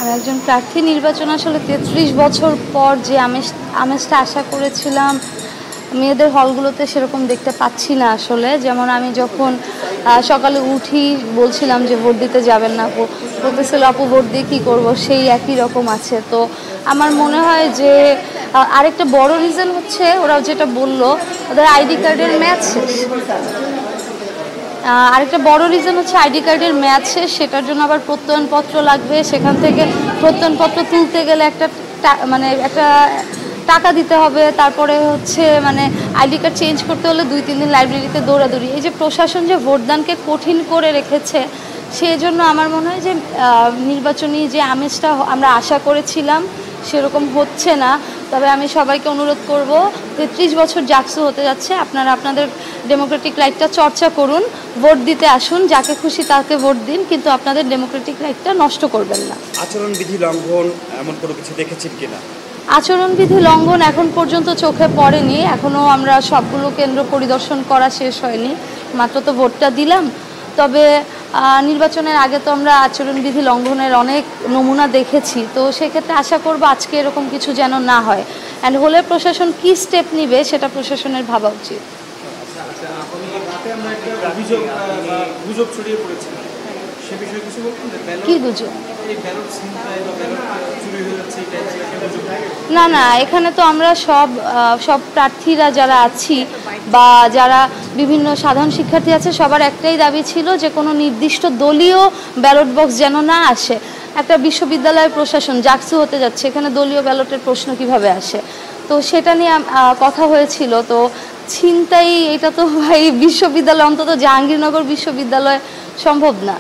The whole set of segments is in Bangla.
আমি একজন প্রার্থী। নির্বাচন আসলে ৩৩ বছর পর যে আমেজটা আশা করেছিলাম মেয়েদের হলগুলোতে সেরকম দেখতে পাচ্ছি না আসলে। যেমন আমি যখন সকালে উঠি বলছিলাম যে ভোট দিতে যাবেন না, আপু বলতেছিল আপু ভোট দিয়ে কী করবো, সেই একই রকম আছে। তো আমার মনে হয় যে আরেকটা বড় রিজন হচ্ছে ওরা যেটা বললো ওদের আইডি কার্ডের ম্যাচ শেষ। আরেকটা বড় রিজন হচ্ছে আইডি কার্ডের ম্যাচ শেষ, সেটার জন্য আবার প্রত্যয়নপত্র লাগবে। সেখান থেকে প্রত্যয়নপত্র তুলতে গেলে একটা টাকা দিতে হবে। তারপরে হচ্ছে আইডি কার্ড চেঞ্জ করতে হলে 2-3 দিন লাইব্রেরিতে দৌড়াদৌড়ি। এই যে প্রশাসন যে ভোটদানকে কঠিন করে রেখেছে, সেই জন্য আমার মনে হয় যে নির্বাচনী যে আমেজটা আমরা আশা করেছিলাম সেরকম হচ্ছে না। তবে আমি সবাইকে অনুরোধ করব, 33 বছর জাকসু হতে যাচ্ছে, আপনারা আপনাদের ডেমোক্রেটিক রাইটটা চর্চা করুন, ভোট দিতে আসুন, যাকে খুশি তাকে ভোট দিন, কিন্তু আপনাদের ডেমোক্রেটিক রাইটটা নষ্ট করবেন না। আচরণবিধি লঙ্ঘন এমন কোনো কিছু দেখেছেন কিনা? আচরণবিধি লঙ্ঘন এখন পর্যন্ত চোখে পড়েনি। এখনও আমরা সবগুলো কেন্দ্র পরিদর্শন করা শেষ হয়নি, মাত্র তো ভোটটা দিলাম। তবে নির্বাচনের আগে তো আমরা আচরণবিধি লঙ্ঘনের অনেক নমুনা দেখেছি। তো সেক্ষেত্রে আশা করব আজকে এরকম কিছু যেন না হয়, অ্যান্ড হলে প্রশাসন কি স্টেপ নিবে সেটা প্রশাসনের ভাবা উচিত। কি গুজব? না না, এখানে তো আমরা সব প্রার্থীরা যারা আছি বা যারা বিভিন্ন সাধারণ শিক্ষার্থী আছে সবার একটাই দাবি ছিল যে কোনো নির্দিষ্ট দলীয় ব্যালট বক্স যেন না আসে। একটা বিশ্ববিদ্যালয়ের প্রশাসন জাকসু হতে যাচ্ছে, এখানে দলীয় ব্যালটের প্রশ্ন কিভাবে আসে, তো সেটা নিয়ে কথা হয়েছিল। তো ছিনতাই এটা তো ভাই বিশ্ববিদ্যালয়, অন্তত জাহাঙ্গীরনগর বিশ্ববিদ্যালয় সম্ভব না।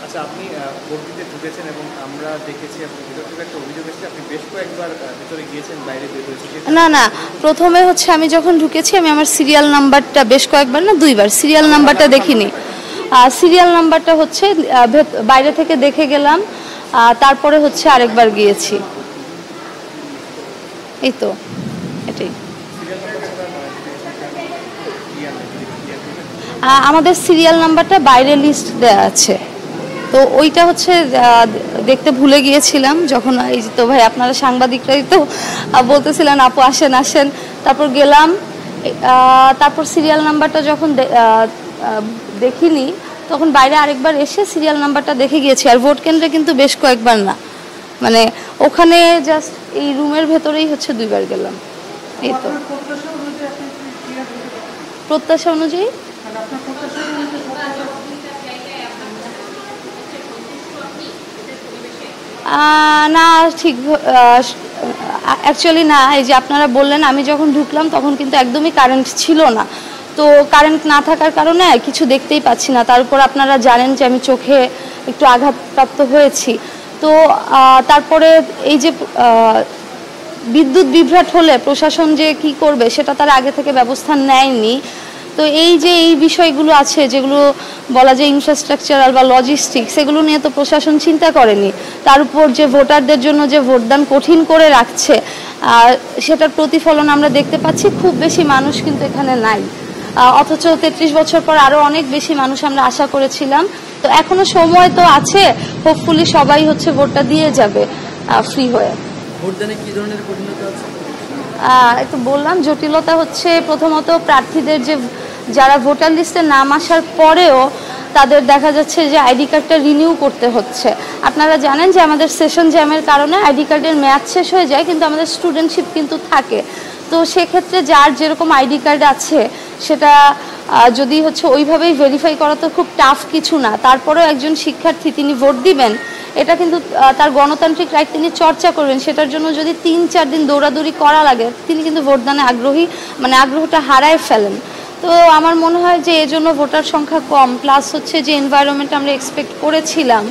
আচ্ছা, আপনি ভোট দিতে ঢুকেছেন এবং আমরা দেখেছি আপনার ভিতর থেকে একটা অভিযোগ এসেছে আপনি বেশ কয়েকবার ভিতরে গিয়েছেন, বাইরে বের হয়েছেন। না না, প্রথমে হচ্ছে আমি যখন ঢুকেছি আমি আমার সিরিয়াল নাম্বারটা বেশ কয়েকবার না 2বার সিরিয়াল নাম্বারটা দেখিনি। সিরিয়াল নাম্বারটা হচ্ছে বাইরে থেকে দেখে গেলাম, তারপরে হচ্ছে আরেকবার গিয়েছি। এই তো এটাই। আমাদের সিরিয়াল নাম্বারটা বাইরে লিস্ট দেওয়া আছে, তো ওইটা হচ্ছে দেখতে ভুলে গিয়েছিলাম যখন। এই তো ভাই আপনারা সাংবাদিকরাই তো বলতেছিলেন আপু আসেন আসেন, তারপর গেলাম। তারপর সিরিয়াল নাম্বারটা যখন দেখিনি তখন বাইরে আরেকবার এসে সিরিয়াল নাম্বারটা দেখে গিয়েছি। আর ভোট কেন্দ্রে কিন্তু বেশ কয়েকবার না, ওখানে জাস্ট এই রুমের ভেতরেই হচ্ছে 2বার গেলাম। এই তো প্রত্যাশা অনুযায়ী না, ঠিক অ্যাকচুয়ালি না। এই যে আপনারা বললেন, আমি যখন ঢুকলাম তখন কিন্তু একদমই কারেন্ট ছিল না। তো কারেন্ট না থাকার কারণে কিছু দেখতেই পাচ্ছি না। তার উপর আপনারা জানেন যে আমি চোখে একটু আঘাতপ্রাপ্ত হয়েছি। তো তারপরে এই যে বিদ্যুৎ বিভ্রাট হলে প্রশাসন যে কি করবে সেটা তারা আগে থেকে ব্যবস্থা নেয়নি। তো এই যে এই বিষয়গুলো আছে যেগুলো বলা যায় ইনফ্রাস্ট্রাকচারাল বা লজিস্টিক, সেগুলো নিয়ে তো প্রশাসন চিন্তা করেনি। তার উপর যে ভোটারদের জন্য যে ভোটদান কঠিন করে রাখছে, সেটার প্রতিফলন আমরা দেখতে পাচ্ছি। খুব বেশি মানুষ কিন্তু এখানে নাই, অথচ 33 বছর পর আরও অনেক বেশি মানুষ আমরা আশা করেছিলাম। তো এখনো সময় তো আছে, হোপফুলি সবাই হচ্ছে ভোটটা দিয়ে যাবে ফ্রি হয়ে। ভোটদানে কি ধরনের কঠিনতা আছে? একটু বললাম, জটিলতা হচ্ছে প্রথমত প্রার্থীদের যারা ভোটার লিস্টে নাম আসার পরেও তাদের দেখা যাচ্ছে যে আইডি কার্ডটা রিনিউ করতে হচ্ছে। আপনারা জানেন যে আমাদের সেশন জ্যামের কারণে আইডি কার্ডের মেয়াদ শেষ হয়ে যায়, কিন্তু আমাদের স্টুডেন্টশিপ কিন্তু থাকে। তো সেক্ষেত্রে যার যেরকম আইডি কার্ড আছে সেটা যদি হচ্ছে ওইভাবেই ভেরিফাই করা তো খুব টাফ কিছু না। তারপরেও একজন শিক্ষার্থী তিনি ভোট দিবেন, এটা কিন্তু তার গণতান্ত্রিক রাইট, তিনি চর্চা করবেন। সেটার জন্য যদি 3-4 দিন দৌড়াদৌড়ি করা লাগে, তিনি কিন্তু ভোটদানে আগ্রহটা হারায় ফেলেন। তো আমার মনে হয় যে এজন্য ভোটার সংখ্যা কম, প্লাস হচ্ছে যে এনভায়রনমেন্ট আমরা এক্সপেক্ট করেছিলাম,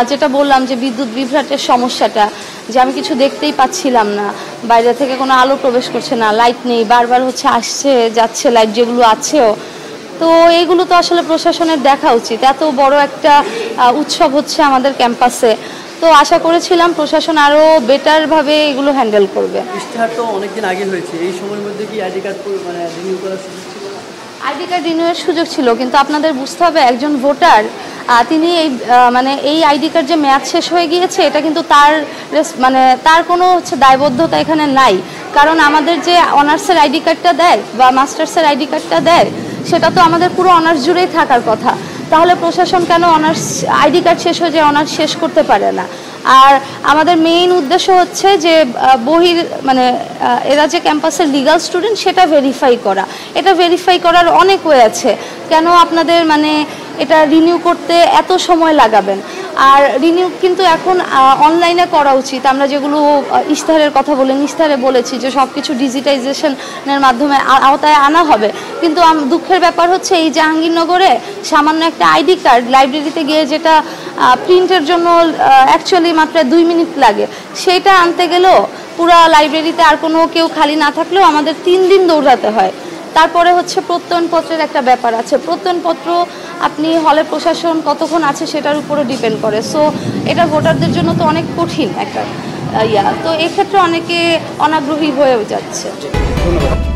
যেটা বললাম যে বিদ্যুৎ বিভ্রাটের সমস্যাটা, যে আমি কিছু দেখতেই পাচ্ছিলাম না, বাইরে থেকে কোনো আলো প্রবেশ করছে না, লাইট নেই, বারবার হচ্ছে আসছে যাচ্ছে লাইট যেগুলো আছেও। তো এইগুলো তো আসলে প্রশাসনের দেখা উচিত। এত বড় একটা উৎসব হচ্ছে আমাদের ক্যাম্পাসে, তো আশা করেছিলাম প্রশাসন আরও বেটারভাবে এগুলো হ্যান্ডেল করবে। ইশতেহার তো অনেকদিন আগে হয়েছে, এই সময়ের মধ্যে কি আইডি কার্ড রিনিউ করার সুযোগ ছিল? আইডি কার্ড রিনিউয়ের সুযোগ ছিল, কিন্তু আপনাদের বুঝতে হবে একজন ভোটার তিনি মানে এই আইডি কার্ড যে মেয়াদ শেষ হয়ে গিয়েছে এটা কিন্তু তার কোনো দায়বদ্ধতা এখানে নাই। কারণ আমাদের যে অনার্সের আইডি কার্ডটা দেয় বা মাস্টার্সের আইডি কার্ডটা দেয় সেটা তো আমাদের পুরো অনার্স জুড়েই থাকার কথা। তাহলে প্রশাসন কেন অনার্স আইডি কার্ড শেষ হয়ে যায় অনার্স শেষ করতে পারে না? আর আমাদের মেইন উদ্দেশ্য হচ্ছে যে এরা যে ক্যাম্পাসের লিগ্যাল স্টুডেন্ট সেটা ভেরিফাই করা। এটা ভেরিফাই করার অনেক ওয়ে আছে। কেন আপনাদের এটা রিনিউ করতে এত সময় লাগাবেন? আর রিনিউ কিন্তু এখন অনলাইনে করা উচিত। আমরা যেগুলো ইশতেহারের কথা ইশতেহারে বলেছি যে সব কিছু ডিজিটাইজেশনের মাধ্যমে আওতায় আনা হবে, কিন্তু দুঃখের ব্যাপার হচ্ছে এই জাহাঙ্গীরনগরে সামান্য একটা আইডি কার্ড লাইব্রেরিতে গিয়ে যেটা প্রিন্টের জন্য অ্যাকচুয়ালি মাত্র 2 মিনিট লাগে, সেইটা আনতে গেলেও পুরো লাইব্রেরিতে আর কোনো কেউ খালি না থাকলেও আমাদের 3 দিন দৌড়াতে হয়। তারপরে হচ্ছে প্রত্যয়নপত্রের একটা ব্যাপার আছে। প্রত্যয়নপত্র আপনি হলে প্রশাসন কতক্ষণ আছে সেটার উপরে ডিপেন্ড করে। সো এটা ভোটারদের জন্য তো অনেক কঠিন একটা তো এক্ষেত্রে অনেকে অনাগ্রহী হয়েও যাচ্ছে। ধন্যবাদ।